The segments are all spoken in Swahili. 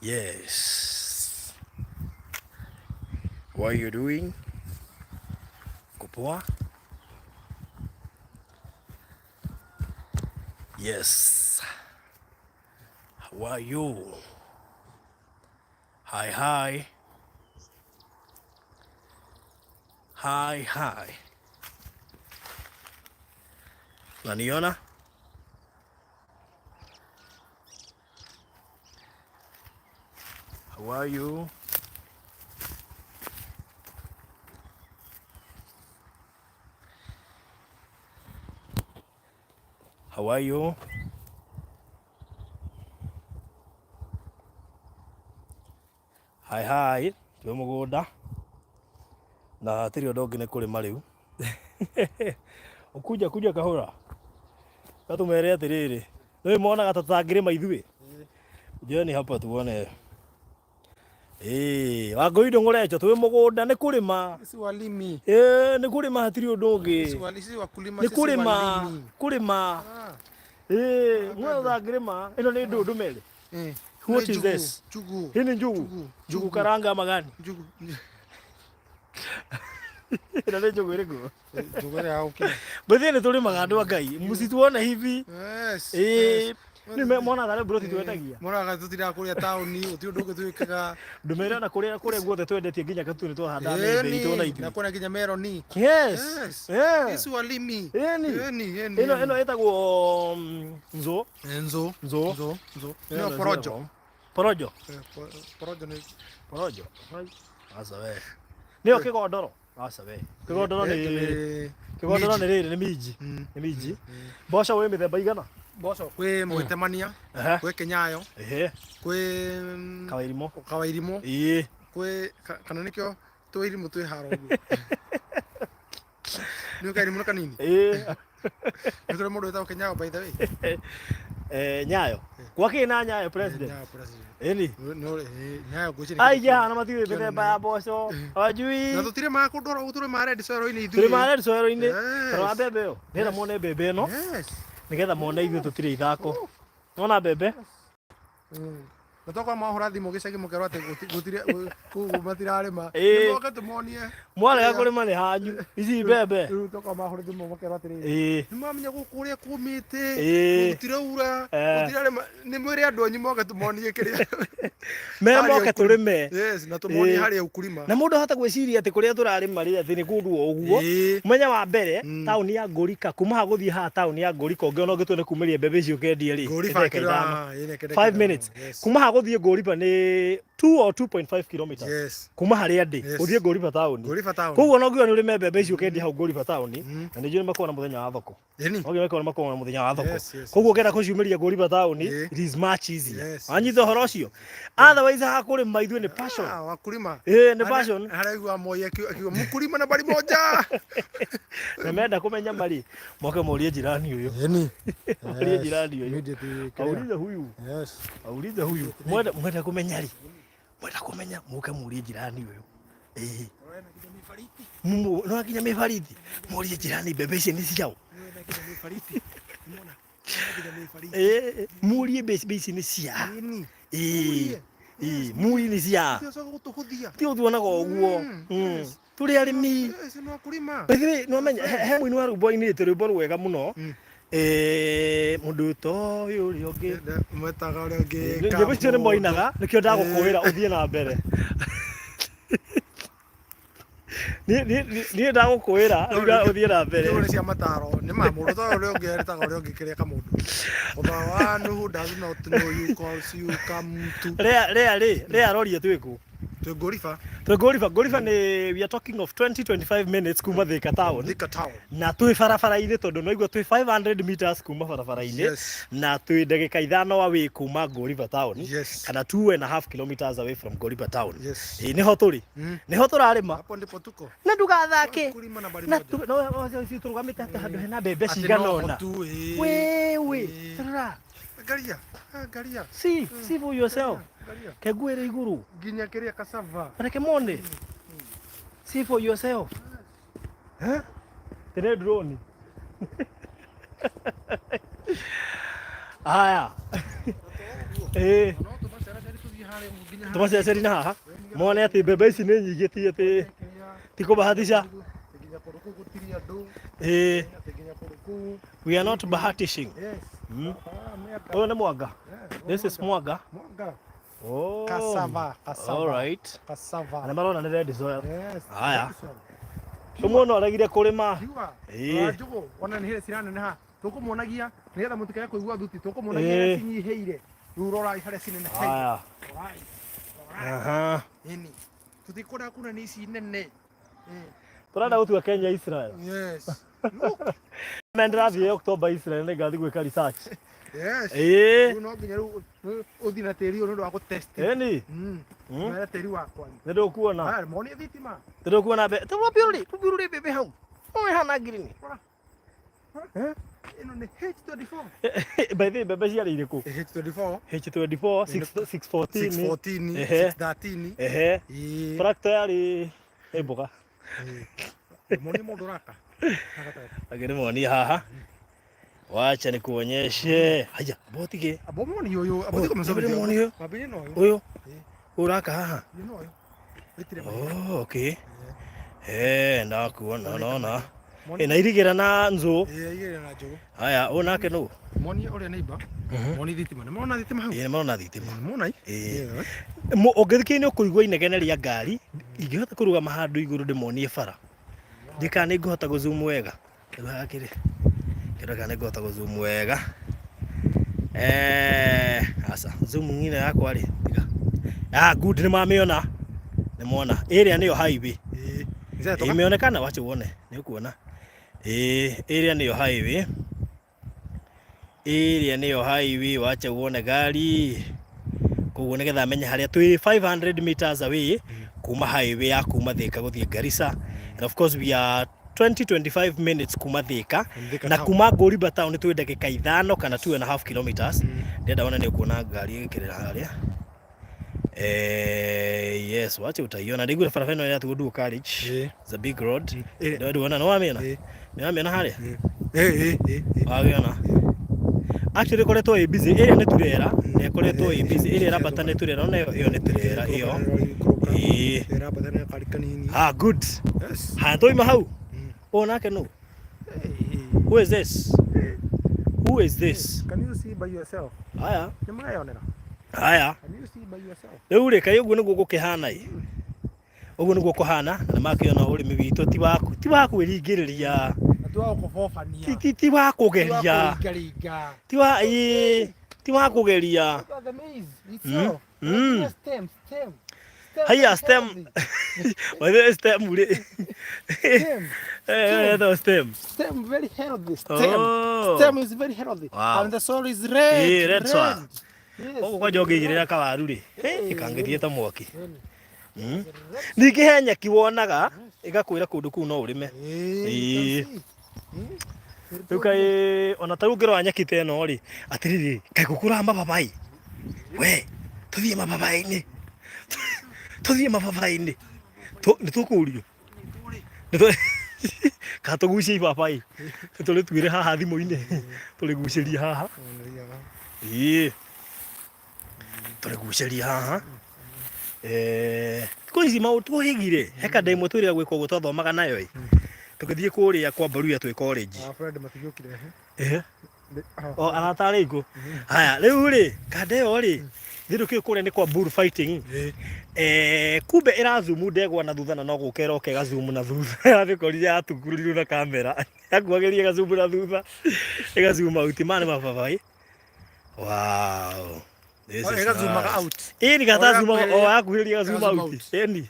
Yes. What are you doing? Kupoa? Yes. How are you? Hi, hi. Hi, hi. Unaniona? How are you? How are you? Hi, hi. Twe mugunda. Na tiri undu ungi ni kurima riu. Ukuja kuja kahura. Gatumere atiriri. Nĩ monaga ta tangĩrĩma ithuĩ. Njeni hapa tuone. Wangũi ndũng'ũrecho twĩ mũgũnda nĩ kũrĩma. Sisi walimi. Nĩ kũrĩma hatirĩ ũndũ ũngĩ. Sisi wakulima, Nĩ sisi walimi. kũrĩma. Mwana thangĩrĩma. Ĩno nĩ ndũndũ mere. What is this? Njugu. Hii ni njugu. Njugu karanga magani? Njugu. Ĩno nĩ njugu ĩrĩkũ? Njugu ya ukina. Bethia nĩ tũrĩmaga andũ a Ngai. Mũcituona hivi. Yes. Nĩ mona thare buroti twendagia. Monaga tutira kũrĩa taũni, ũti ũndũ ũngĩ twĩkaga. Ndũmĩrĩra na kũrĩa guothe twendetie nginya katuni twahanda mbembe itũ na ithuĩ. Na kuona nginya meroni. Yes. Sisi walimi. Ĩno ĩtagwo nzo. Nĩyo porojo. Porojo. Porojo nĩ porojo. Asa we. Nĩyo kĩgondoro. Asa we. Kĩgondoro nĩ rĩrĩ nĩ minji. Nĩ minji. Mboco wĩ mĩthemba igana? Mboco kwĩ Mũgĩtemania, kwĩ Kĩnyayo, kwĩ Kawairimũ, kwĩ kana nĩkĩo tũirimũ twĩ haro ũguo. Nĩ Kairimũ kanini. Nĩ tũrĩ mũndũ wĩtagwo Kĩnyayo by the way. Nyayo. Kwa kĩna Nyayo president. Nyayo president. Eni. Nyayo gwĩciria. Aija na matiũĩ mĩthemba ya mboco. Wajui. Na tũtirĩ ma kũndora ũguo tũrĩ ma red soil-inĩ ithuĩ. Tũrĩ ma red soil-inĩ. Tũrĩ mbembe ĩyo. Nĩgetha muone mbembe ĩno. Nigetha mone ithuĩ tũtirĩ ithako. Nona mbembe? Na tokwa mahũra thimũ gĩcagi mũkerwo atĩ gũtirĩ kũu matirarĩma. Nĩmoke tũmonie. Mwarega kũrĩma nĩ hanyu. Ici mbembe. Rĩu tokwa mahũra thimũ mũkerwo atĩrĩrĩ. Nĩmamenya gũkũ ũrĩa kũmĩte. Gũtiraura. Gũtirarĩma. Nĩ mwĩre andũ anyu moke tũmonie kĩrĩa. Me moke tũrĩme. Yes, na tũmonie harĩa ukulima. Na mũndũ ahota gwĩciria atĩ kũrĩa tũrarĩma rĩ atĩ nĩ kũndũ o ũguo. Mũthenya wa mbere taũni ya Ngũrika kuma ha gũthiĩ haha taũni ya Ngũrika ũngĩona ũngĩtua nĩ kumĩria mbembe icio ũkendia rĩ. 5 minutes. Kuma ha gũthiĩ Ngũriba nĩ 2 or 2.5 kilometers. Kuma harĩa ndĩ ũthiĩ Ngũriba taũni. Koguo no nginya nĩ ũrĩme mbembe icio ũkendia hau Ngũriba taũni. Na nĩ njũĩ nĩ makoragwo na mũthenya wa thoko. Nĩ makoragwo na mũthenya wa thoko. Koguo ũkenda kũciumĩria Ngũriba taũni, it is much easier. Wanyita ũhoro ũcio. Otherwise haha kũrĩma ithuĩ nĩ passion. Wakulima. Nĩ passion. Haraigua Moi akiuga mkulima nambari moja. Na menda kũmenya marĩ moke mũrie jirani ũyũ. Mũrie jirani ũyũ. Aulize huyu. Aulize huyu. Mwenda kũmenya rĩ. Mwenda kũmenya mũke mũrie jirani ũyũ. No akinya mĩbarithi. Mũrie jirani mbembe ici nĩ ciao. Mũrie mbembe ici nĩ cia. Muri nĩ cia. Ti ũtuonaga ũguo. Tũrĩ arĩmi. No menya he mũini wa rwĩmbo ainĩte rwĩmbo rwega mũno. Mũndũ ta ũyũ ũrĩa ũngĩ. Mwetaga ũrĩa ũngĩ. Nyĩmbo icio nĩ moinaga nĩkĩo ndagũkũĩra ũthiĩ na mbere. Niĩ ndagũkũĩra ũthiĩ na mbere. Nĩ cia mataro nĩ ma mũndũ ta ũrĩa ũngĩ erĩtaga ũrĩa ũngĩ kĩrĩa kamũndũ. Oba who does not know you calls you come to. Rea roria twĩkũ. Twĩ Ngũriba. Ngũriba nĩ we are talking of 20-25 minutes kuma Thika town. Na twĩ barabara-inĩ tondũ no igua twĩ 500 meters kuma barabara-inĩ. Na twĩ ndagĩka 5 away kuma Ngũriba town. Kana 2.5 kilometers away from Ngũriba town. Nĩho tũrĩ. Nĩho tũrarĩma. Hapo ndipo tuko. Na ndugathake. Na tũrũgamĩte atĩ handũ hena mbembe cigana ũna. Wewe. Garia. See for yourself. Keguĩre igũrũ. Nginya kĩrĩa cassava. Reke mone. See for yourself. Tene drone. Haya. Tumaceceri na haha mone ati mbembe ici nĩ nyingĩ ti ati tikũbahatisha. We are not bahatishing. Huyo ni mwanga. This is mwanga. Oh, cassava. All right. Cassava. Na marona ni red soil. Haya. Tumuona aragire kurima. Njugu ona ni hire cirane na ha. Tukumuonagia nigetha mutikaya kuigua thuti tukumuonagia cinyiheire. Riu rora ihare cinene. Haya. Aha. Ini. Tutikora kuna ni ici nene. Turenda gutua Kenya Israel. Yes. Mendra thie October Israel nĩ ngathi gwĩka research. Yes. Riu no nginya riu uthi na tĩri ũyũ nĩ wa gũtest. Eni. Na tĩri wakwa. Nĩ ndũkuona. Haya moni thitima. Nĩ ndũkuona be. Tũbiũrũri bebe hau. Oe hana green. Ino ni H24. By the way bebe ciarĩ irĩkũ? H24. H24 614 613. Tractor yarĩ mboga. Moni mũndũ raka. Agere moni haha. Wacha nikuonyeshe. Haya, botige. Abomoni yoyo, abotiko msabiri moni yo. Mabini no yo. Oyo. Uraka haha. No yo. Oh, okay. Ndakuona naona. Na irigera na nzo. Irigera na nzo. Haya, onake no. Moni ore neighbor. Moni thitima. Nĩ mona thitima hau. Nĩ mona thitima. Mona. Ũngĩthikĩrĩria nĩ ũkũigua inegene rĩa ngari, ingĩhota kũrũgama handũ igũrũ ndĩmonie bara. Ndika nĩ ngũhota gũzoom wega. Ndagakĩrĩ. Kĩraka nĩ ngũhota gũzoom wega. Asa zoom ngine yakwa rĩ. Good nĩ mamĩona. Nĩ mona. Area nĩyo highway. Imeonekana wacha uone. Nĩ ũkuona. Area nĩyo highway. Area nĩyo highway wacha uone gari. Koguo nĩgetha menye harĩa twĩ 500 meters away kuma highway ya kuma Thika gũthiĩ Garissa. And of course we are 20-25 minutes kuma Thika na kuma Goriba town twĩ ndagĩka 5 kana 2.5 kilometers. Ndenda ona nĩ kuona ngari ĩgĩkĩrĩra harĩa. Yes, wacha utaiona ndigure barabara ĩno ya Tugudu College. It's a big road. Ndio wana no wamena. Nĩ wamena harĩa. Wagiona. Actually koretwo ĩ busy area nĩ turera. Nĩ koretwo ĩ busy area rabata nĩ turera na ĩyo nĩ turera ĩyo. Rabata nĩ kari kanini. Good. Ha toima hau. Onake no. Who is this? Who is this? Can you see by yourself? Haya. Nĩ mũrayonera. Haya. Can you see by yourself? Rĩu rĩ kaĩ ũguo nĩguo gũkĩhana ĩ. Ũguo nĩguo kũhana na makĩona ũrĩmi witũ ti wa kwĩringĩrĩria. Ti wa kũgeria. Ti wa kũgeria. Haya stem. Whether stem ule. Stem. Stem very healthy. Stem is very healthy. And the soil is red. Red soil. Ogo kwa jogi igirira kawaru ri. Ikangithie ta mwaki. Ningĩ he nyeki wonaga igakwĩra kũndũ kũu no ũrĩme. Rĩu kaĩ ona ta ũngĩrora nyeki ta ĩno rĩ atĩrĩrĩ kaĩ gũkũra mababai. We tũthiĩ mababai-inĩ. Tũthiĩ mababai-inĩ. Nĩ tũkũrio. Ka tũgucie ibabai. Tũrĩ tuĩre haha thimũ-inĩ. Tũrĩgucĩria haha. Tũrĩgucĩria haha. Thikũ ici maũndũ tũhĩgire. Heka ndemwe twĩrĩa gwĩka ũguo twathomaga nayo ĩ. Tũgĩthiĩ kũrĩa kwa Baruya twĩ college. Aratarĩ ngũ. Haya rĩu rĩ kandeo rĩ thirũkĩ kũrĩa nĩ kwa bull fighting. Kumbe ĩrazumu ndegwa na thutha na no gũkera ũkega zoom na thutha. Yathĩkorire yatukururirwo na kamera. Yakuagĩria gazumu na thutha. Ĩgazoom out mane mababai. Wow. Ega zoom out. Ni gata zoom yakuhĩria zoom out. Eni.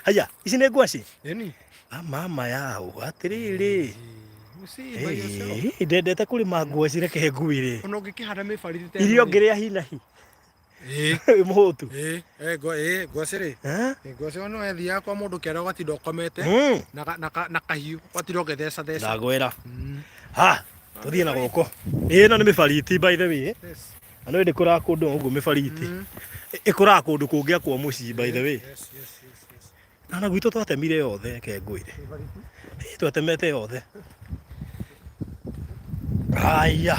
Haya ici nĩ ngwaci. Eni. Mama yao atĩrĩrĩ. Ndendete kũrĩma ngwaci reke ngwĩre. Ona ũngĩkĩhanda mĩbari te. Irio ngĩrĩa hinahi. Mũhũtu. Ngwaci rĩ. Ngwaci ono ethiaga kwa mũndũ kĩara ũgatinda ũkomete na kahiũ ũgatinda ũgĩtheca theca. Ndagwĩra. Ha tũthiĩ na gũkũ. Ĩno nĩ mĩbariti by the way. Ano ndĩkũraga kũndũ ũguo mĩbariti. Ĩkũraga kũndũ kũngĩakwo mũciĩ by the way. Na gwitũ twatemire yothe reke ngwĩre. Twatemete yothe. Haya.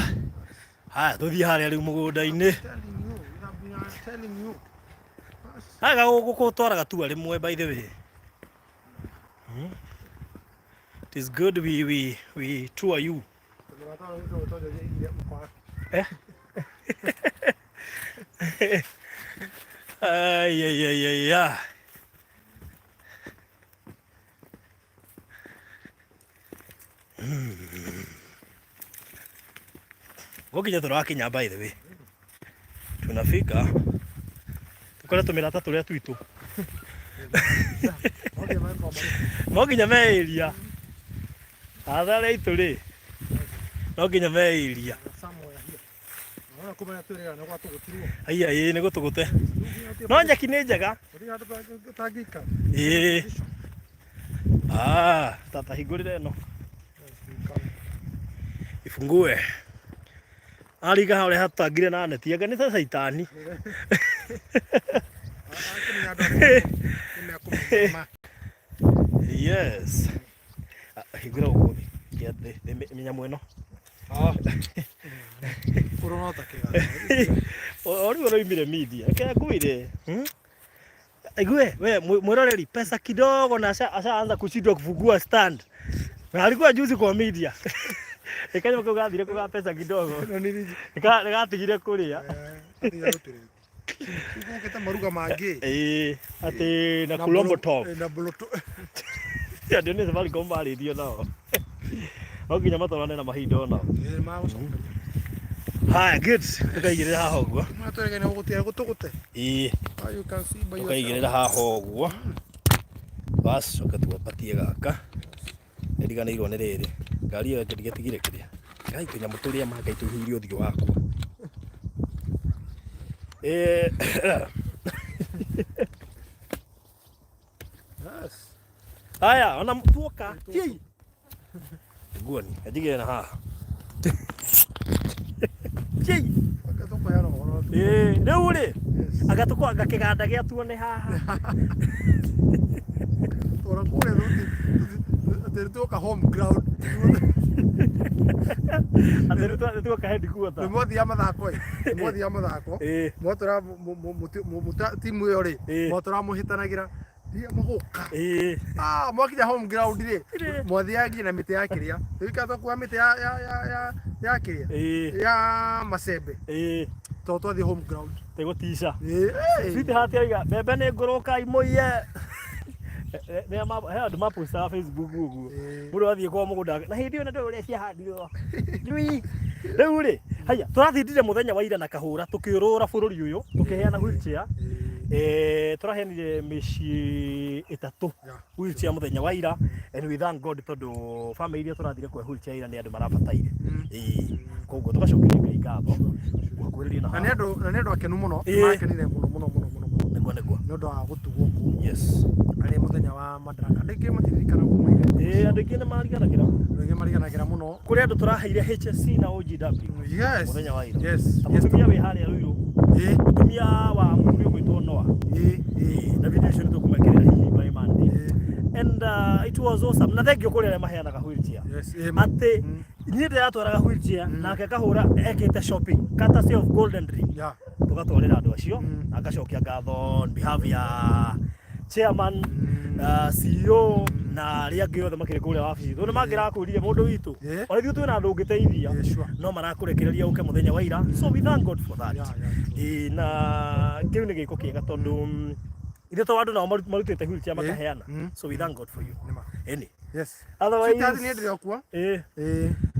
Haya tũthiĩ harĩa rĩu mũgũnda-inĩ. Aga guko twara gatua rimwe by the way. It is good we tour you. Eh? Yeah. Gokinya turakinya by the way. Tunafika. Tukora tumirata turia twitu. Gokinya meiria. Athare ituri. Gokinya meiria. Aya ni gutugute. No nyaki ni njega. Tata hingurire no. Ifungue. Ariga hore hatangire na neti anga ni ta saitani. Yes. Hingura ugo. Kiathe minyamu ino. Corona takega. Ori imire media. Kaya kuire. Aigue, we mwiroreri pesa kidogo na ashaanza kushindwa kufungua stand. Na alikuwa juzi kwa media. Ikaje mkogathire kuga pesa kidogo. Negatigire kuria. Nguketa maruga mangi. Ati na kulombo top. Na boloto. Ya ndone sabali komba rio nao. Oginya matorane na mahindo nao. Hi, good. Tukaigirira haha uguo. Matweregene gugutia gutugute. You can see by yourself. Tukaigirira haha uguo. Bas, ukatuapatie gaka. Eriganirwo ni riri. Ngari iyo ngitigire kiria. Ngai tunyamu turia magai tuhirie uthio wakwa. Yes. Aya, ona mtuoka. Ti. Guoni, ajigire na haha. Ti. Akatoka yaro horo. Riu ri. Agatuko agakiganda gia tuone haha. Tora kule tuka home ground. Tuka headquarter. Mwathi ya mathako. Mwathi ya mathako. Mwatura timu yo ri. Mwatura muhitanagira. Dia magoka. Mwakinya home ground ri. Mwathi yagi na miti ya kiria. Twikata kwa miti ya kiria. Ya macembe. Toto the home ground. Tegotisha. Sweet hati aiga. Bebe ni ngoroka imoye. He maposta Facebook gugu mundu athie kwa mugunda na hindi ona ndio uria ciahandirwo riu ri haya turathindire muthenya wa ira na kahura tukiurura bururi uyu tukiheana wheelchair turaheanire micii 3 wheelchair muthenya wa ira and we thank God tondu family iria turathire kwa wheelchair ira ni andu marabataire koguo tugacokeria Ngai ngatho gwakuriria na na nendo akenu muno makenire muno negwa nendo wa gutugwo ku yes ari muthenya wa madaraka ndike matirikana kumwe andu kingi mariganagira muno kuri andu turaheire HSC na OGW yes muthenya wa ira yes mutumia wi haria ruiru mutumia wa mundu gwitwo Noah na video icio nitukumekerera hihi by Monday and it was awesome na thank you kuri aria maheanaga wheelchair ati ni ndiratwaraga wheelchair nake kahura ekite shopping courtesy of Golden Dream tugatwarira andu acio agacokia ngatho on behalf ya chairman CEO na aria angi othe makire kuria wabici tu ni mangira kuririe mundu witu ona ithu twina andu ngiteithia no marakurekereria uke muthenya wa ira so we thank God for that na kiu ni giko kiega tondu ithe to andu nao marutite wheelchair makaheana so we thank God for you any yes otherwise tati ni ndire okwa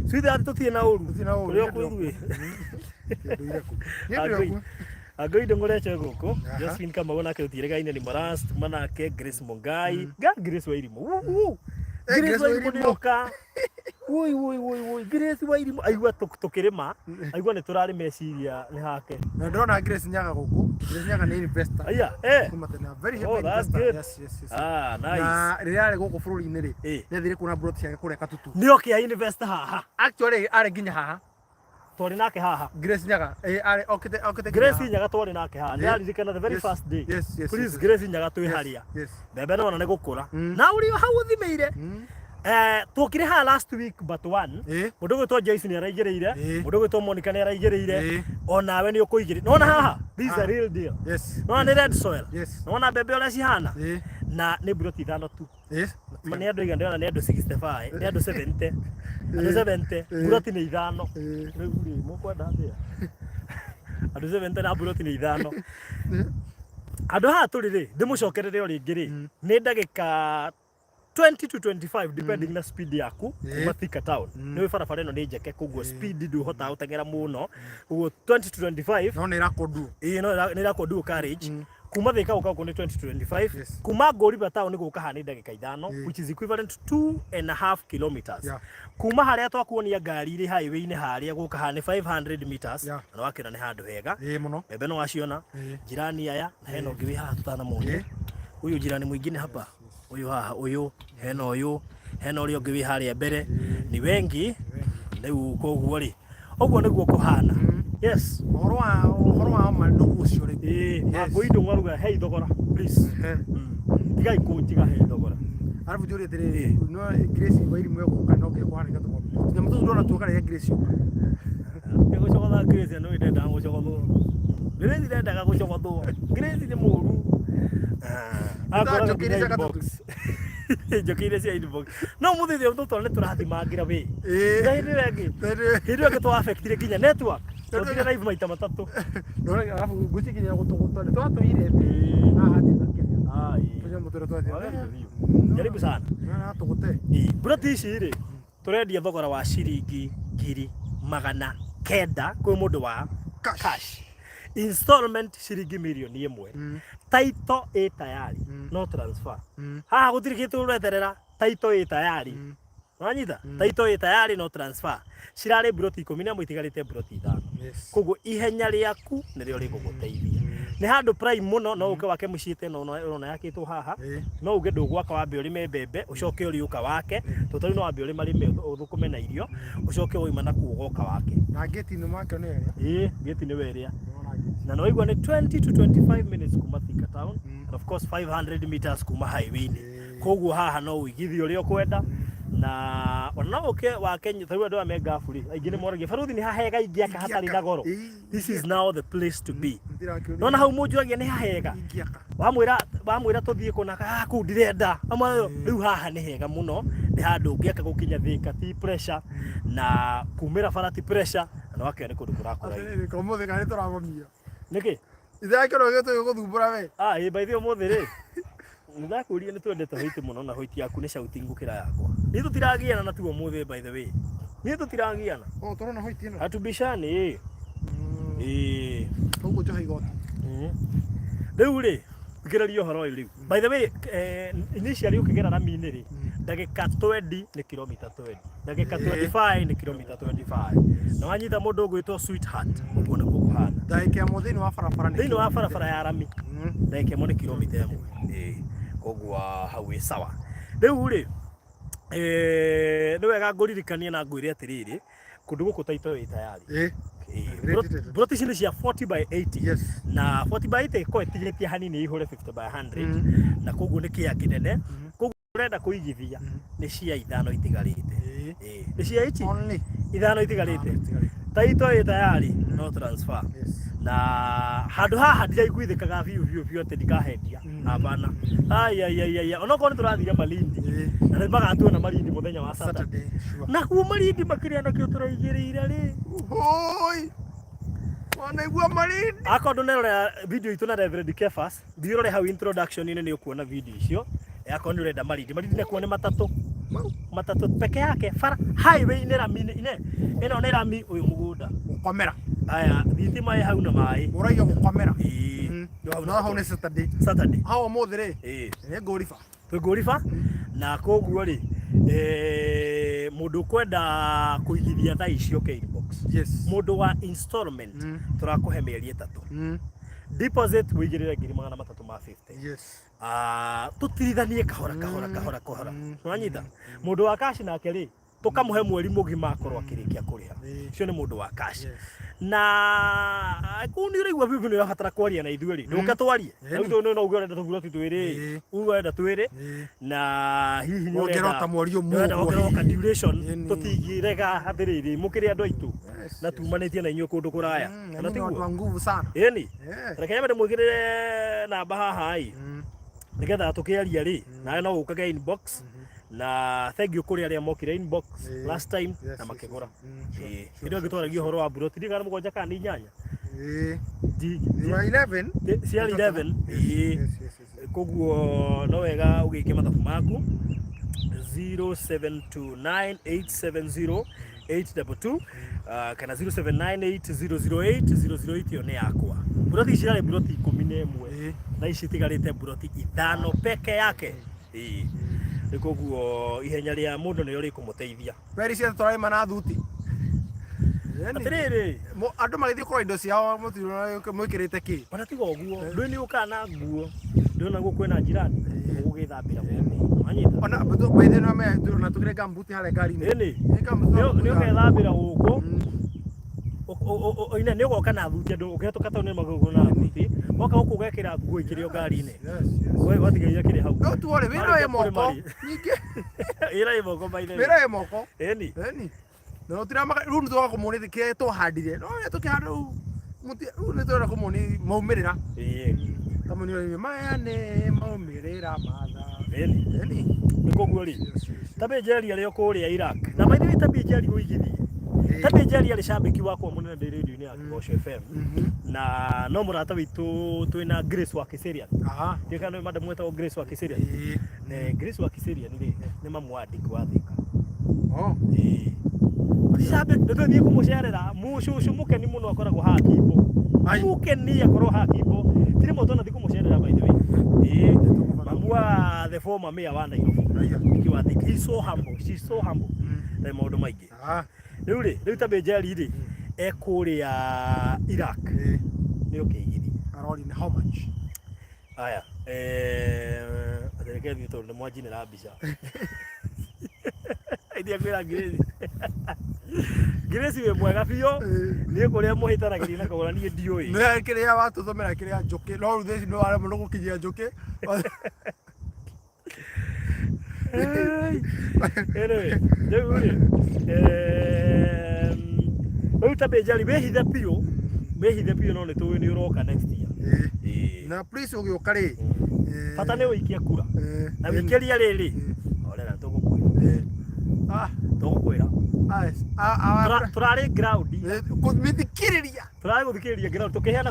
sweet ati tutie na uru kuria kwithwe Agoide ngoreche guko Josephine kama wona ke utire gaine ni Moras manake Grace Mongai Grace wa irimo Grace wa irimo ndoka Woi Grace wa irimo aigua tukirima aigua ni turari meciria ni hake na ndona Grace nyaga guku Grace nyaga ni investor aya kuma tena very happy investor yes nice na riare guku bururi ni ri nethire kuna brot ciake kureka tutu ni okay investor haha actually are ginya haha twari nake haha Grace nyaga are okite Grace nyaga twari nake haha ni aririkana the very first day yes please Grace nyaga twi haria yes bebe no ne gukura na uri hau thimeire Tukire ha last week but one. Mundu gwitwo Joyce ni araigereire, mundu gwitwo Monica ni araigereire, onawe ni ukuigire. Nona haha, this is a real deal. Yes. Nona ni red soil. Yes. Nona bebe ora cihana. Na ni buroti ithano tu. Yes. Mani andu igana ndona ni andu 65, ni andu 70. Andu 70, buroti ni ithano. Riu mukwenda atia. Andu 70 na buroti ni ithano. Andu haha turi ri, ndimucokerere o ringi ri, ni ndagika 20 to 25 depending na speed yaku kuma Thika town. Ni barabara ino ni njeke koguo speed nduhota utengera muno. Koguo 20 to 25 no ni rakondu. No ni rakondu carriage. Kuma Thika uka ni 20 to 25. Kuma Goriba town ni guka hani ndagika ithano which is equivalent to 2.5 kilometers. Kuma haria twakuonia ngari iri highway ini haria guka hani 500 meters. Na wakira ni handu hega. Muno. Bebe no waciona. Jirani aya na heno ngiwi haha tutana muno. Uyu jirani mwingine hapa. Uyu haha uyu heno uyu heno uri ungi wi haria mbere ni wengi riu koguo ri oguo niguo kuhana. Yes, horo wa mandu ucio ri agoindo ngaruga hei thogora please tigai kunjiga hei thogora arabu juri tiri no Grace wairi mwe guka no ke kwana gatu na mtu ndona tuka ya Grace ego chokola Grace no ide dango chokola Grace ide daga go chokola Grace ni muru agora jokire box jokire cia inbox no muthithio mtoto ne turathimangira we hĩndĩ twa affectire kinya network tũtire live maita matatu no alafu gucikinya gutugutone twatuire tunya mutore twathie jaribu sana na tugute buroti ici ri turendia thogora wa ciringi 900 kwĩ mũndũ wa cash installment ciringi milioni 1 title ĩ tayari no transfer haha gutiri kitu ureterera title ĩ tayari wanyita title ĩ tayari no transfer cirarĩ buroti 10 itigarĩte buroti 5 koguo ihenya rĩaku nĩrĩo rĩgũgũteithia nĩ handũ prime mũno no uke wake mũciĩte no urona yakĩtwo haha no uge ndũgwaka wambe ũrĩme mbembe ucoke ũriũka wake tũtari no wambe ũrĩma rĩme ũthũkũme na irio ucoke woima na kuo ũgoka wake na gate nĩ make nĩ ĩrĩa gate nĩ weria na no igwa ni 20 to 25 minutes kuma Thika town and of course 500 meters kuma highway ni koguo haha no uigithio rio kwenda na ona uke wa Kenya thawa ndo amega furi aingine moragia baruthi ni hahega ingiaka hatari na goro. This is now the place to be nona hau munjuragia ni hahega wamwira tuthie kuna ku ndirenda ama riu haha ni hega muno ni handu ungiaka gukinya Thika ti pressure na kumira farati pressure na wake ni kundu kurakura ni komuthi kana turagomia niki ithakiro gitu guthumbura we by the muthi ri nithakuria ni twendete hoiti muno na hoiti yaku ni shouting ngukira yakwa ni tutiragiana na tuo muthi by the way ni tutiragiana turona hoiti ino atubishani uguo joha igoti riu ri ngirario horo riu by the way initially ukigera rami-ini ri ndagika 20 ni kilomita 20 ndagika 25 ni kilomita 25 na wanyita mundu gwitwo sweetheart uguo niguo kuhana ndagika mo thini wa barabara ya rami ndagika mo ni kilomita 1 koguo hau ĩ sawa riu ri ni wega nguririkanie na ngwire atiriri kundu guku title ĩ tayari buroti ici nĩ cia 40 by 80 na 40 by 80 ko ĩtigĩtie hanini ihũre 50 by 100 na koguo nĩ kĩa kĩnene koguo urenda kuigithia nĩ cia ithano itigarĩte nĩ cia ithano itigarĩte title ĩ tayari no transfer na handu haha ndiraiguithĩkaga biũ atĩ ndikahendia hapana ona korwo nĩ tũrathire Malindi na nĩ magatuona Malindi mũthenya wa Saturday na kuo Malindi makĩria nakĩo tũraigĩrĩire rĩ wanaigua Malindi akorwo ndũnerorera video itũ na Reverend Kefas thiũrore hau introduction inĩ nĩ ũkuona video icio akorwo nĩ ũrenda Malindi nĩkuo nĩ matatũ peke yake highway nĩ rami ĩno nĩ rami ũyũ mũgũnda gukomera aya thitima ĩ hau na maĩ mũraiga gukomera no hau nĩ Saturday hau mũthĩ rĩ nĩ ngũriba twĩ ngũriba na koguo rĩ mundu kwenda kuigithia tha icio inbox mundu wa installment turakuhe mĩeri 3 deposit wigirire 350 tutirithanie kahora uranyita mundu wa cash nake ri tukamuhe mweri mugima akorwo akirikia kuriha cio ni mundu wa cash na kuni rigwa bibi ni rahatara kwaria na ithuĩ ri nduka twarie rĩu no uge urenda tũburoti twĩrĩ urenda twĩrĩ na hihi ni urenda mweri ũmwe urenda duration tutigirega hathĩrĩrĩ mukĩrĩ andũ aitũ na tumanĩtie na inyuĩ kũndũ kũraya na tiguo nguvu sana ĩni reke nyambe ndĩmwĩkĩrĩre namba haha ĩ nigetha tukiaria ri nawe no ukage inbox na thank you kuri aria mokire inbox last time na makigura ndio gitwaragia horo wa buroti ndigana mugonja kana inyanya di 11 cia 11 koguo no wega ugike mathabu maku 0729870822 kana 0798008008 yo ni yakwa buroti cirare buroti 11 na ici tigarite buroti 5 peke yake koguo ihenya ria mundu ni uri kumuteithia weri cia twarai mana thuti atiriri andu magithii kura indo ciao mutiro mwikirite ki ona tiga uguo ndui ni ukana nguo ndona guo kwina jirani ugithambira anyita ona buto baithe no me na tukire gambuti hale gari ni ukethambira guko ina ni ugoka na thuti andu ugetuka tauni magugu na thuti oka guku ugekira nguo ikirio ngari-ini we watigaire kiri hau no tuore wira ye moko nyingi ira ye moko baithe wira ye moko eni no tira maka ru ndo kumoni ke to handire no ya tukihanda muti ru ni tora kumoni maumirira kamuni yo mayane maumirira matha eni nikoguo ri tabe jeri ari okuria Iraq na baithe tabe jeri uigithie tabe jeri ari shambiki wakwa munene ndi radio-ini ya Kibosho FM na no murata witu twina Grace wa Kiseria tika no madam weta Grace wa Kiseria Grace wa Kiseria ni mamwandiki wa Thika shabe ndo ni kumucerera mushushu mukeni muno akoragwo hakibo mukeni akorwo hakibo tire moto na thikumucerera by the way mamua the former mayor wa Nairobi kiwa Thika he's so humble she's so humble na maundu maingi riu tabe jeri ri ekuria Iraq ni ukigithi aroli how much aya atereke thito ndo mwajine la bisha idea kwira Grace we mwega biyo ni kuria muhitaragiri na kugura ni ndioi ni kiria watu thomera kiria njuki no ruthi no wale muno gukijia njuki anyway tabe jari behithe piyo no ni tuwi ni uroka next year na please ugioka ri pata ni wikia kura na wikeria riri orera tugukwira tugukwira turari ground kuthikiriria ground tukiheana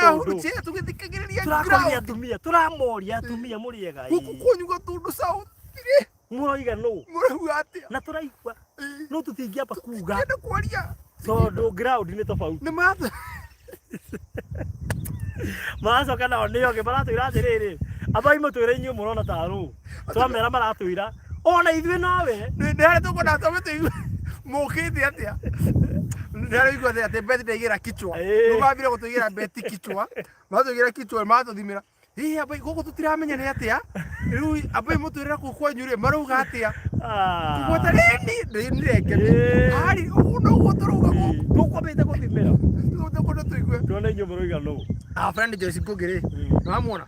huru tugithikiriria ground turamoria atumia muriega kukunyuga tundu south muroiga no muroiga atia na turaigua no tutingiamba kuga ndio kwaria so ground ni tofauti ni matha maso kana onio ke baratwira atiriri abai mutwire inyu murona taru twamera maratwira ona ithuĩ nawe ndere tukona tũmĩtĩ mũkĩte atia ndere igua atia birthday gira kichwa nũmambire gũtũigĩra beti kichwa matũigĩra kichwa matũthimĩra abai gũkũ tũtiramenya nĩ atia rĩu abai mũtwĩrĩra kũu kwanyu rĩ marauga atia kũgweta nĩreke ari ũguo noguo tũrauga gũkũ tũkwambĩte gũthimĩra tũkona tũigue tuona inyuĩ mũrauga no friend Joyce Ngugi rĩ nĩwamuona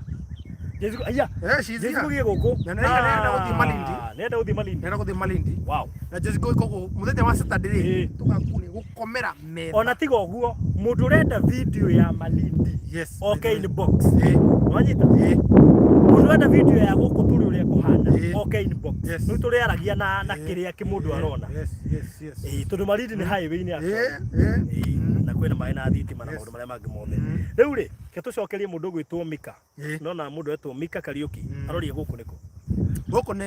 Jesu aya she's here Jesu goko na nenda guthi Malindi nenda guthi Malindi wow na Jesu goko muthenya wa Saturday tukakuni gukomera metha ona tiga uguo mundu renda video ya Malindi yes okay in box nwanyita mundu renda video ya goko turi uria kuhana okay in box no turi aragia na kiria kimundu arona yes tundu Malindi ni highway ni akwa na kwena mai na thitima na maundu maria mangi mothe riu ri ke tucokerie mundu gwitwo Mika no na mundu etwo Mika Kariuki arorie guku niko guku ni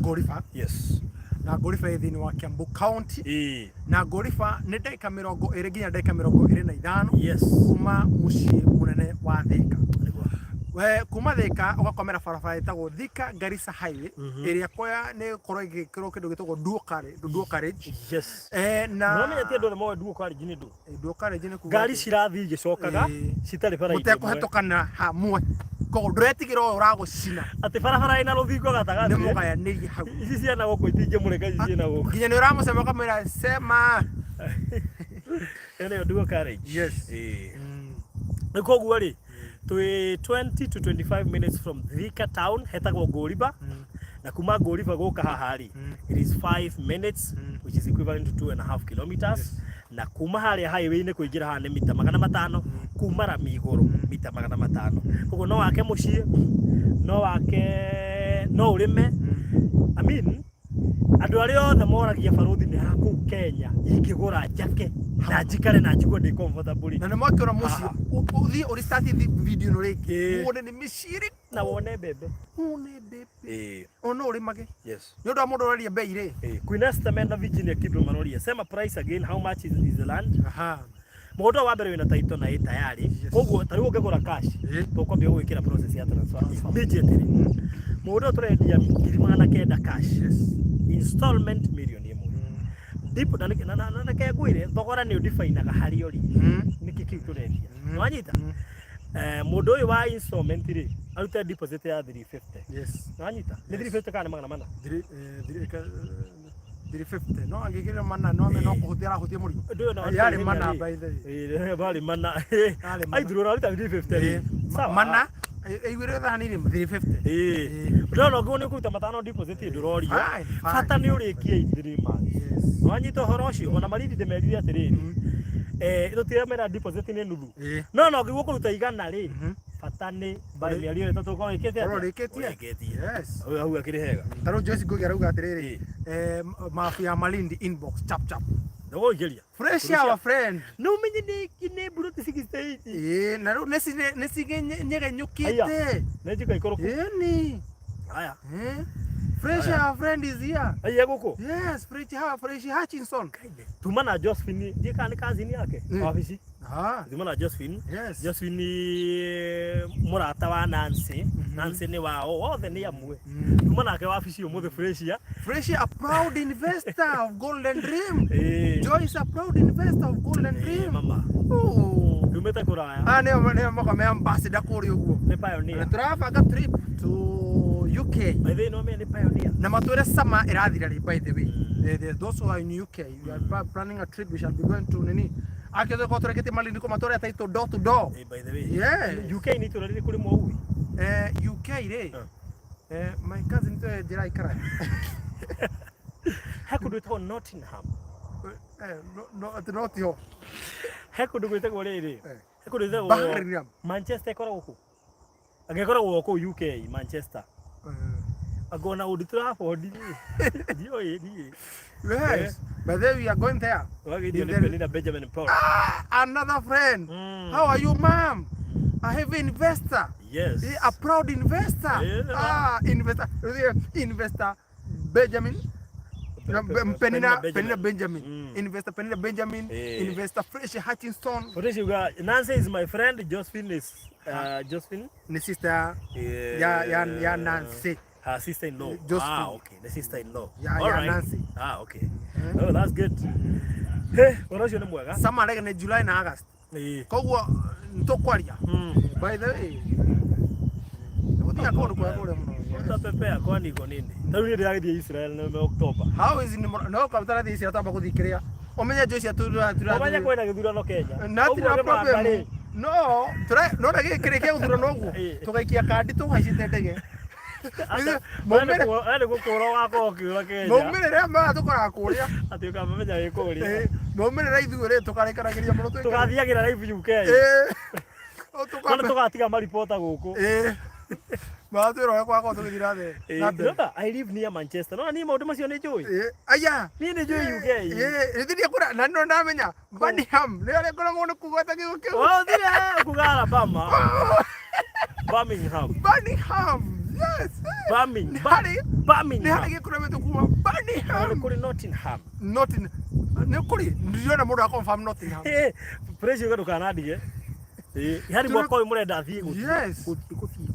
Gorifa yes na Gorifa ithini wa Kiambu County na Gorifa ni dakika 20 nginya dakika 25 yes kuma mucii munene wa Thika we kuma Thika ugakomera barabara itagwo Thika Garissa Highway area koya ni korwo igikirwo kindu gitagwo dual carriage yes na no menya ti andu mo dual carriage ni dual carriage ni gari cirathi igicokaga citari bara itekuhetũkana hamwe Kogo ndũretigĩra ũyũ ũragũcina. Atĩ barabara ĩna rũthingo gatagatĩ. Nĩ mũgayanĩrie hau. Ici ciana gũkũ itingĩ mũreka ici ciana gũkũ. Nginya nĩ ũramũcema ũkamwĩra sema. Ĩno ndio courage. Yes. Nĩ koguo rĩ, twĩ 20 to 25 minutes from Thika town hetagwo Ngũriba. Na kuma Ngũriba gũka haha rĩ, it is 5 minutes which is equivalent to 2.5 kilometers. Na kuma harĩa highway-inĩ kũingĩra haha nĩ mita 500, kuma rami igũrũ mita 500. Koguo no wake mũciĩ, no ũrĩme. I mean, andũ arĩa othe moragia baruthi nĩ ha kũu Kenya ingĩgũra njake na njikare na njigue ndĩ comfortable. Na nĩ mwakĩona mũciĩ ũthiĩ ũrĩ start video ĩno rĩngĩ wone nĩ mĩciri na wone mbembe. Ono ũrĩmage. Yes. Nĩ ũndũ wa mũndũ ũroria bei rĩ. Queen Esther na Virginia Kibro maroria. Sema price again, how much is the land? Mũgũnda wa mbere wĩna title na tayari. Koguo ta rĩu ũngĩgũra cash, tũkwambia gwĩkĩra process ya transfer immediately. Mũgũnda tũrendia 900 cash. Installment million ĩmwe. Ndipo na kegwire thogora nĩ ũdifainaga harĩ ori. Nĩkĩ kĩu tũrendia. Wanyita? Mũndũ ũyũ wa installment rĩ, arute deposit ya 350. Yes. Wanyita? Nĩ 350 kana magana mana? 350. No angĩgĩra mana no kũhũthĩra mũrigo. Yarĩ mana by the way. Bali mana. Ai ndũrora arita 350. Mana igwire thani rĩ 350. Ndona ngũ nĩ kũruta matano deposit ndũrorio. Bata nĩ ũrĩkie 3 months. Wanyita ũhoro ũcio ona marindi ndĩmerire atĩrĩrĩ. Tũtira mera deposit nĩ nuthu. No ũngĩgũo kũruta igana rĩ. Bata nĩ by mĩario ĩtatũ ũkorwo ĩkĩte. Yes. Hau akĩrĩ hega. Tarũ Joyce Ngugi arauga atĩrĩrĩ. Mafia Malindi inbox chap. Ndogo igeria. Fresh our friend. No menye nĩ buruti 68. Na rĩu nĩ cigenyũkĩte. Nĩ njika ikoro. Ni. Haya. Fresh our friend is here. Aiye gũkũ. Yes, Fresh Hutchinson. Tuma na Josephine, ndiye kana kazini yake. Ofisi. Tuma na Josephine. Yes. Josephine murata wa Nancy. Nancy ni wao othe ni amwe. Tuma nake ofisi ũmũthĩ Freshia. Freshia a proud investor of Golden Dream. Joyce a proud investor of Golden Dream. Mama. Umeta kuraya. Nĩ moka ambassador kũrĩ ũguo. Nĩ pioneer. Turabanga trip to UK. By the way, no me ni pioneer. Na matũre sama ĩrathira rĩ by the way. Those who are in UK, we are planning a trip. We shall be going to nini. Akĩtho ko tũrekete Malindi ko matũre ataito door to door. By the way. Yeah. UK ni tũrarire kũrĩ mwaui. UK rĩ. My cousin to Jirai Kara. Hakudu to Nottingham. Not yo. Hakudu gwĩtagwo rĩrĩ. Hakudu gwĩtagwo Manchester koragwo kũ. Angĩkoragwo kũ UK Manchester. Agona Old Trafford. Yes. But then we are going there. Benjamin Paul. Another friend. How are you, ma'am? A heavy investor. Yes. A proud investor. Investor Benjamin. Penina Benjamin. Investor Penina Benjamin. Investor Fresh Hutchinson. Nancy is my friend. Josephine is Josephine. The sister. Yeah, Nancy. Her sister-in-law. Okay. The sister-in-law. Yeah, right. Nancy. Okay. Oh, that's good. Hey, what else you know? Summer like July and August. Koguo ntokwaria. By the way. Utapepea kwani iko nini? Tarudi ndio Israel na October. How is in no kapitala de Israel tamba kuthikiria. Omenya Joyce atura. Omenya kwenda githurano Kenya. Nothing problem. No, no ndage kireke githurano uguo. Tugaikia kandi tuhaicite ndege. Ane gũkũra wako ũkiuga Kenya. Maumĩrĩra maya tũkoraga kũrĩa. Atĩ ũkamenya gĩkũrĩa. Maumĩrĩra ithuĩ tũkarekanagĩria mũno twĩka. Tũgathiagĩra live UK. Tũgatiga maripota gũkũ. Matwĩra kwa tũgĩthira thĩ. I live near Manchester. No ni maũndũ macio nĩ njũĩ. Aya. Niĩ nĩ njũĩ UK. Nĩthĩria kũra na no ndamenya. Birmingham nĩ arĩa ngoragwo nĩ kugweta gĩgo kĩu. Thire kuga Alabama. Birmingham. Yes. Birmingham. Nĩ harĩ gĩkũrũmĩtwo kuma Birmingham. Nĩ kũrĩ Nottingham. Nĩ kũrĩ ndiriona mũndũ confirm Nottingham. Pressure ũga ndũkanandige. Hari mwaka ũyũ mũrenda athiĩ gũthiĩ. Yes.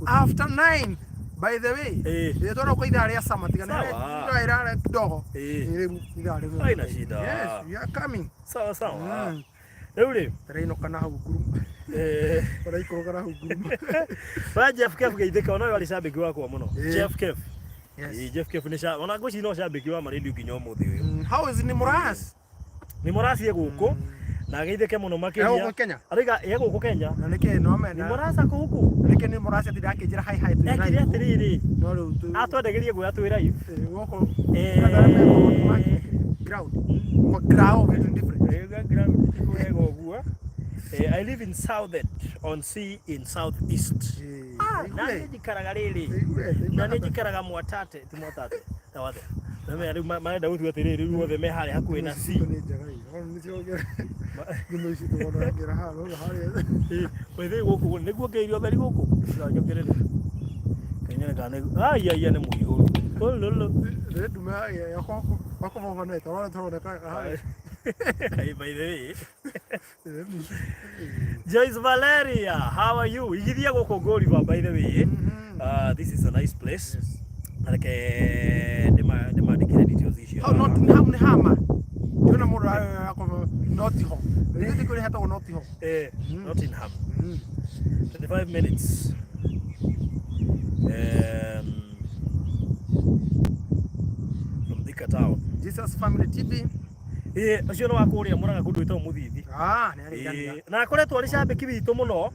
After 9 by the way. Nĩtwara kwa idara ya sama tigana. Ndio ira kidogo. Haina shida. Yes, we are coming. Sawa. Rĩu rĩ. Reino kana hau guru. Ora ikogora hunguru. Ba Jeff Kef geithika ona wali shabiki wako muno. Jeff Kef. Yes. Jeff Kef ni ona goci no shabiki wa Marindi nginya umuthi uyu. How is ni Moras? Ni Moras ye guku. Na geithike muno makiria. Yego Kenya. Ariga ye guku Kenya. Na nike no mena. Ni Moras guku. Nike ni Moras ndira kinjira hi tu. Ekiria tiriri. No ru tu. Atwendegerie gwa tu live. Goko. Ground. Ground is different. Ground iko guo. I live in Southend on Sea in Southeast. Nani jikaraga riri. Nani jikaraga Mwatate, ti Mwatate. Tawate. Name ari maenda uthu atiriri ruothe me hari hakuhi na sea. Wethe guku niguo ngeirio thari guku. Njokerere. Kenya ngane. Ai ne muigo. Ololo. Ndume yako wako mwana toro ka. Hey, by the way. Joyce Valeria, how are you? Igithia goko Goriva, by the way. This is a nice place. Like demandikire details issue. How not ni hama. Yona mura ako Nottingham. Ndio kule hata Nottingham. Nottingham. 25 minutes. From Thika town. Jesus Family TV. Acio no wakuria muraga kundu ito muthithi. Ni ari gani. Na akoretwo ari shabiki bitu muno.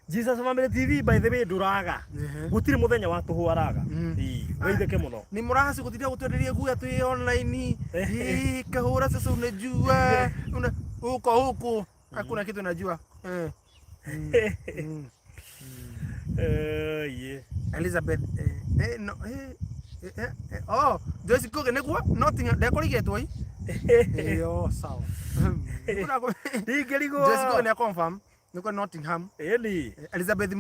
Jesus Family TV by the way nduraga. Gutiri muthenya wa tuhwaraga. Weitheke muno. Ni murahasi gutiria gutwenderia guya tu online. Kahura sasa unajua. Huko hakuna kitu najua. Yeah. Elizabeth no oh Joyce Cook negwa Nottingham ndekorigetwo i yo sawa Ndigerigo Joyce Cook ne confirm niko Nottingham ni Elizabeth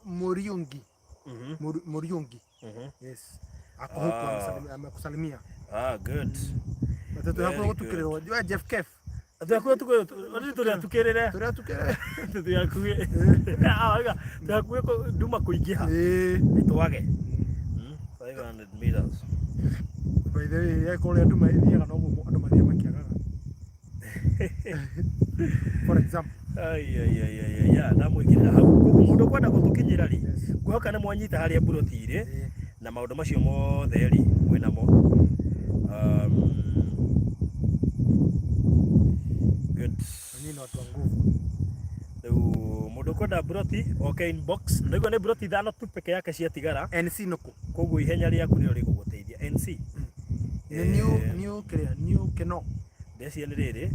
Muriungi Muriungi yes ako huko amekusalimia good watoto hapo kutukirwa jua Jeff Kef Atakuwa tukerere tuyakuye tuyakuye ko nduma kuingiha itwage 500 meters by the way yako le nduma ithiaga no andu mathia makiagaga for example ya na mwikira hau mundu kwenda gutukinyira ri guhoka ne mwanyita haria burotire na maundu macio mothe ri mwina mo good ni watu nguvu mundu kwenda broti okay inbox ndego ne broti thano tu peke yake cia tigara NC nuko koguo ihenya riaku ni riguguteithia NC new keno deci ni riri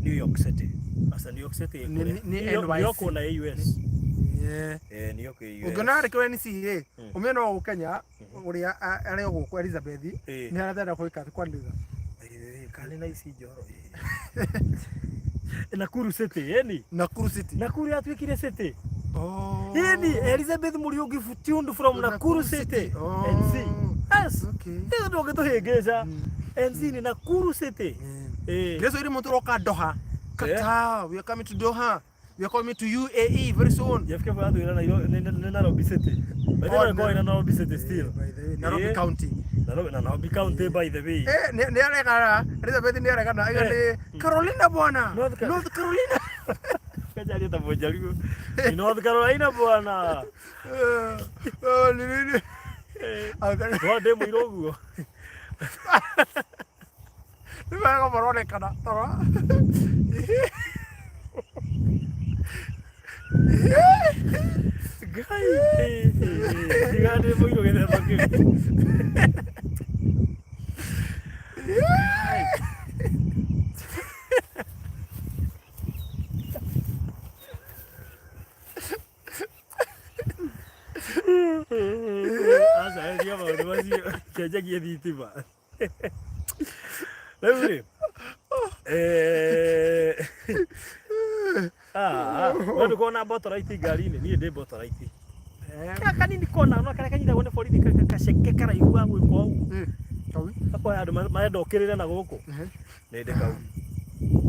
New York City asa New York City ni New York na US New York US ugana reke NC umena wa Kenya uria ari guku Elizabeth ni aratenda kuika kwa ndiga kali na isi joro Nakuru City Nakuru atwikire city Elizabeth Muriungi tuned from Nakuru City NC yes ndio ndo gituhingeza NC ni Nakuru City Yeso iri muntu roka Doha Qatar we are coming to Doha we are coming to UAE very soon Jefke bado ina na Nairobi City by the way going to Nairobi City still Nairobi County Nairobi County by the way ni arekana Elizabeth ni arekana agane Carolina bwana North Carolina kaja ta bojaligo North Carolina bwana nini wade muiroguo ni bana morone kana toro gai digade muiro gede bakki asa ndio bado basi keja kieti ba Leure wadu kona botoraiti gari-ini ni ndi botoraiti kanini kona no kare kanyita gone borithi kasheke karaihu wa gwiko au akwa andu marenda ukirire na guku ni ndi kau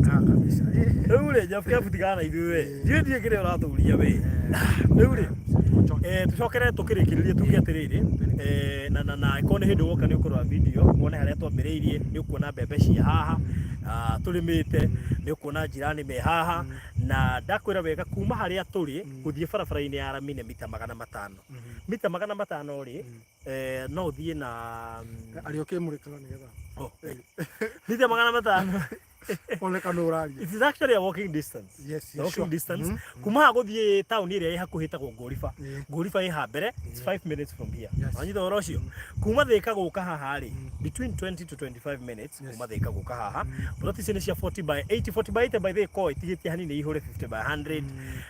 kabisa Leure Jeff Kef tigana ithuwe ndie kire uraturia we Leure tucokere tukirikiririe tugi atiriri na ikone hindu woka ni ukorwa video wone haria twambiriirie ni ukuona mbembe cia haha turimite ni ukuona jirani me haha na ndakwira wega kuma haria turi guthie barabara-ini ya Ramine mita 500 mita 500 ri no uthie na arioke murikaga nigetha mita 500 it is actually a walking distance. Yes, walking distance. Kuma guthie town ire hakuhi tagwo Ngoriba. Ngoriba iha mbere, it's 5 minutes from here. Anyita horo ucio. Kuma Thika guka haha ri between 20 to 25 minutes. Kuma Thika guka haha. Plot ici ni cia 40 by 80. 40 by 80 by the ko itigitie hanini ihure 50 by 100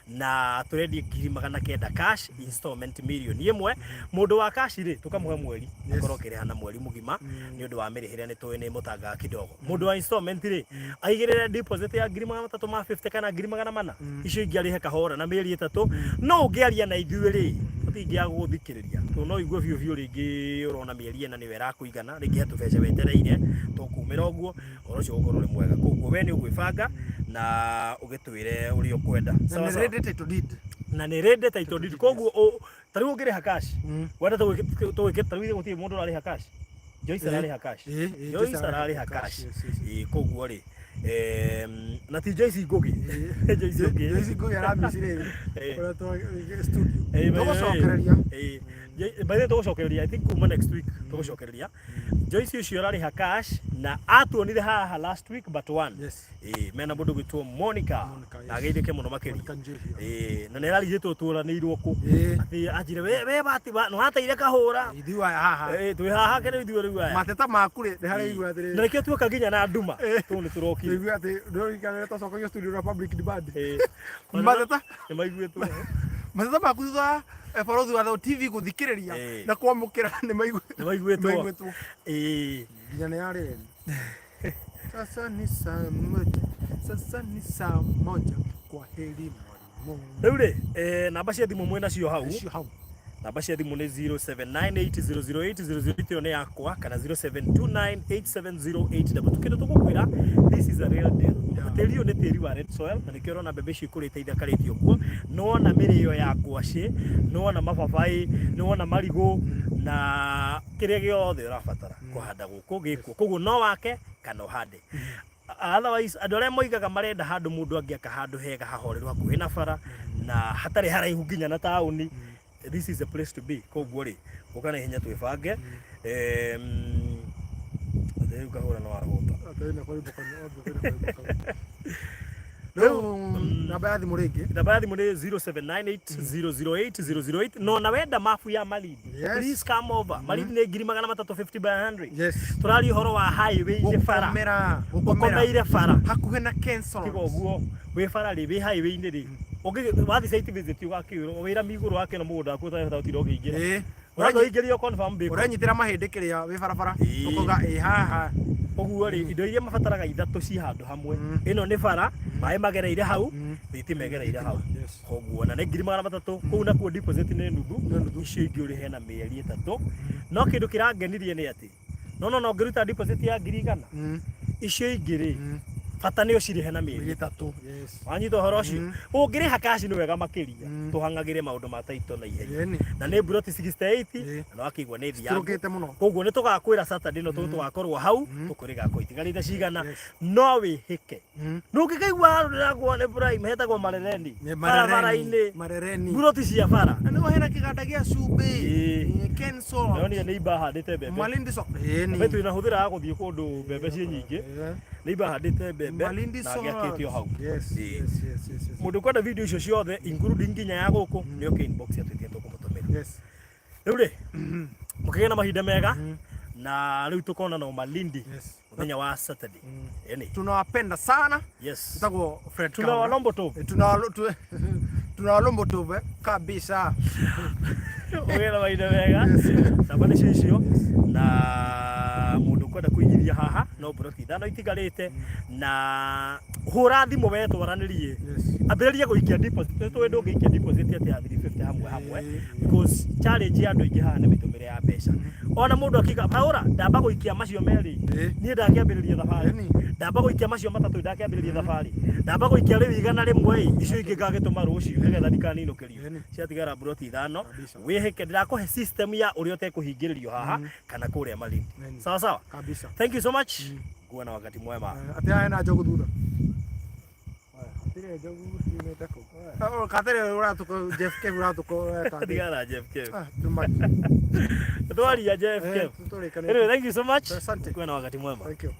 na turendi 900 cash installment million imwe. Mundu wa cash ri tukamuhe mweri akorwo kirihana mweri mugima ni undu wa mirihire ni tuwe ni mutanga kidogo. Mundu wa installment ri aigirire deposit ya 350 kana 400 icio ingiarihe kahora na mieri 3 no ungiaria na ithuĩ ri tutingia guthikiriria tu no igwe biũ biũ ringi urona mieri ena ni wera kuigana ringi hatubece wetereire tukumira uguo oro ucio ukorwo ri mwega koguo we ni ugwibanga na ugitwire uri ukwenda sawa sawa na ni ready title deed koguo tariu ngire hakash wenda tuwike tariu gutie mundu ari hakash Joyce arari hakash Joyce arari hakash koguo ri na ti Joyce Ngugi Joyce Ngugi aramicire ora to studio tugucokereria baithe tugucokereria I think kuma next week tugucokereria Joyce ucio arari hakash na atuonire haha last week but one mena mundu gwitwo Monica na geithike muno makiri na ne rarigitwo turanirwo ku ati ajire we bati no hataire kahura ithiwa haha twi haha kene ithiwa riu aya mateta maku ri hari igwa atiri na rekio tuoka nginya na nduma tu ni turoki igwa ati ndori kana tocokio studio na public debate mateta ni maiguitwo mateta maku za borothi wa TV guthikiriria na kwamukira ni maiguitwo nginya ni yari sasa ni saa moja kwa heri mwalimu riu ri namba cia thimu mwena cio hau namba cia thimu ni 0798008008 ni yakwa kana 07298708 tukindo tugukwira this is a real deal tiri yo ni tiri wa red soil na nikio rona mbembe ici kurite ithakarĩtio kuo no ona mĩrĩo ya ngwacĩ no ona mababai no ona marigu na kĩrĩa gĩothe ũrabatara kũhanda gũkũ gĩkuo koguo no wake kana ũhande otherwise andũ arĩa moigaga marenda handũ mũndũ angĩaka handũ hega hahoreru hakuhĩ na bara na hatarĩ haraihu nginya na taũni this is a place to be koguo ri ukana hinya twibange theu kahura no aragota atena kwa ibuka no namba ya thimu ringi namba ya thimu ni 0798008008 no na wenda mafu ya Malindi please come over Malindi ni 350 by 100 turari horo wa highway ije fara ukomeire fara hakuhe na cancel kigoguo we fara ri we highway ni ri wathi site visit ugakirwo wira miguru wake na muguda ku ta utiro ngiingira urago ingirio confirm be uranyitira mahindi kiria we barabara ukoga haha oguo ri indo iria mabataraga ithatu ci handu hamwe ino ni bara mai magereire hau thiti megereire hau koguo na ni 300 kuu na ku deposit ni nuthu icio ingi uri hena mieri 3 no kindu kirangenirie ni ati no ngiruta deposit ya 100 icio ingi ri bata ni ucirihe na mieri 3 wanyita horo ucio ungiriha cash ni wega makiria tuhangagire maundu ma taito na ihenya na ni buroti 68 na wakigwa ni thia koguo ni tugakwira Saturday no tugakorwo hau tukuriga ko itigarite cigana no wihike nungikaigwa ndiragwo ni Prime hetagwo marereni marereni buroti cia bara no hena kiganda gia cumbi Kenso no ni iba handite bebe Malindi so betu inahuthira guthie kundu bebe cie nyingi ni iba handite bebe Malindi so nagiakitio hau yes mundu kwenda video icio ciothe including nginya ya guku ni okay inbox ya tweetia tukumutumira riu ri mukigena na mahinda mega na riu tukona no Malindi muthenya wa Saturday tunawapenda sana tutagwo Fred tunawalombo tu tunawalombo tu kabisa mukigena mahinda mega sabani cio na mundu kwenda kuingiria haha no buroti thano itigarite na hura thimu we twaranirie ambiririe guikia deposit tu ndo guikia deposit ati ya 350 hamwe because challenge ya ndo ingi hana mitumire ya mbeca ona mundu akika paura ndamba guikia macio meri nie ndakiambiriria thabari ndamba guikia macio matatu ndakiambiriria thabari ndamba guikia riu igana rimwe icio ingi ngagituma rucio nigetha ndikaninũkĩrio ciatigara buroti thano wihike ndirakuhe system ya uria utekuhingĩrĩrio haha kana kuria Malindi sawa sawa kabisa. Thank you so much kuwa na wakati mwema ati hena njogu thutha atire njogu imete ko katire uratuko JFK uratuko katigara JFK tumaki twari ya JFK anyway, thank you so much kuwa na wakati mwema. Thank you.